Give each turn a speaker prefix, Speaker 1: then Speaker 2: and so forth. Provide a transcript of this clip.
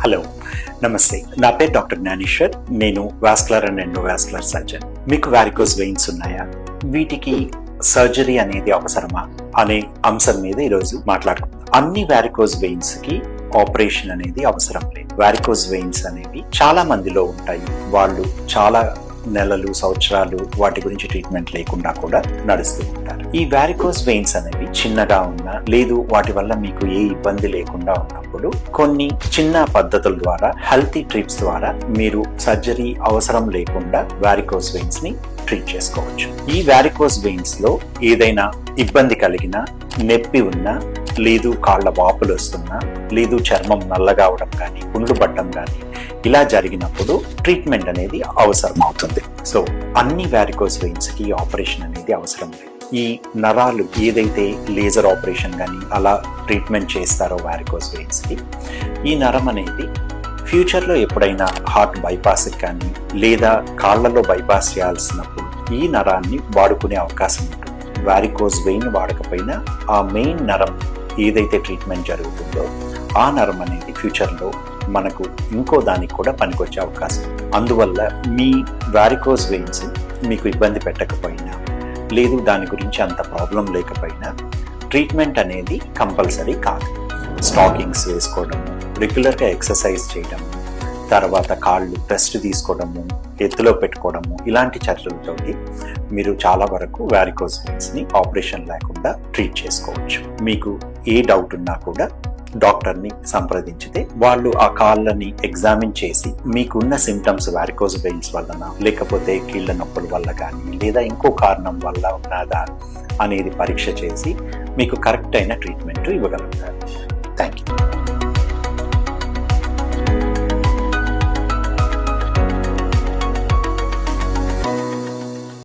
Speaker 1: Hello, నమస్తే. నా పేరు డాక్టర్ జ్ఞానేశ్వర్. నేను వాస్కులర్ అండ్ ఎండోవాస్కులర్ సర్జన్. మీకు వారికోస్ వెయిన్స్ ఉన్నాయా? వీటికి సర్జరీ అనేది అవసరమా అనే అంశం మీద ఈరోజు మాట్లాడుకుందాం. అన్ని వారికోస్ వెయిన్స్ కి ఆపరేషన్ అనేది అవసరం లేదు. వారికోస్ వెయిన్స్ అనేవి చాలా మందిలో ఉంటాయి. వాళ్ళు చాలా నెలలు, సంవత్సరాలు వాటి గురించి ట్రీట్మెంట్ లేకుండా కూడా నడుస్తూ ఉంటారు. ఈ వారికోస్ వెయిన్స్ అనేవి చిన్నగా ఉన్నా, లేదు వాటి వల్ల మీకు ఏ ఇబ్బంది లేకుండా ఉన్నప్పుడు కొన్ని చిన్న పద్ధతుల ద్వారా, హెల్తీ ట్రిప్స్ ద్వారా మీరు సర్జరీ అవసరం లేకుండా వారికోస్ వెయిన్స్ ని ట్రీట్ చేసుకోవచ్చు. ఈ వారికోస్ వెయిన్స్ లో ఏదైనా ఇబ్బంది కలిగినా, నొప్పి ఉన్నా, లేదు కాళ్ళ వాపులు వస్తున్నా, లేదు చర్మం నల్లగా అవడం కానీ, పుండ్లు పడ్డం కానీ ఇలా జరిగినప్పుడు ట్రీట్మెంట్ అనేది అవసరం అవుతుంది. సో అన్ని వారికోస్ వెయిన్స్ కి ఆపరేషన్ అనేది అవసరం లేదు. ఈ నరాలు ఏదైతే లేజర్ ఆపరేషన్ కానీ అలా ట్రీట్మెంట్ చేస్తారో వారికోస్ వెయిన్స్ కి, ఈ నరం అనేది ఫ్యూచర్లో ఎప్పుడైనా హార్ట్ బైపాస్ కానీ లేదా కాళ్లలో బైపాస్ చేయాల్సినప్పుడు ఈ నరాన్ని వాడుకునే అవకాశం ఉంటుంది. వారికోస్ వెయిన్ వాడకపోయినా ఆ మెయిన్ నరం ఏదైతే ట్రీట్మెంట్ జరుగుతుందో ఆ నరం అనేది ఫ్యూచర్లో మనకు ఇంకో దానికి కూడా పనికొచ్చే అవకాశం. అందువల్ల మీ వారికోస్ వెయిన్స్ మీకు ఇబ్బంది పెట్టకపోయినా, లేదు దాని గురించి అంత ప్రాబ్లం లేకపోయినా ట్రీట్మెంట్ అనేది కంపల్సరీ కాదు. స్టాకింగ్స్ వేసుకోవడము, రెగ్యులర్గా ఎక్సర్సైజ్ చేయడము, తర్వాత కాళ్ళు రెస్ట్ తీసుకోవడము, ఎత్తులో పెట్టుకోవడము, ఇలాంటి చర్యలతోటి మీరు చాలా వరకు వారికోస్ వెయిన్స్ని ఆపరేషన్ లేకుండా ట్రీట్ చేసుకోవచ్చు. మీకు ఏ డౌట్ ఉన్నా కూడా డాక్టర్ని సంప్రదించితే వాళ్ళు ఆ కాళ్ళని ఎగ్జామిన్ చేసి మీకున్న సిమ్టమ్స్ వారికోస్ వెయిన్స్ వలన, లేకపోతే కీళ్ళ నొప్పుల వల్ల కానీ, లేదా ఇంకో కారణం వల్ల ఉన్నదా అనేది పరీక్ష చేసి మీకు కరెక్ట్ అయిన ట్రీట్మెంట్ ఇవ్వగలుగుతారు. Thank you.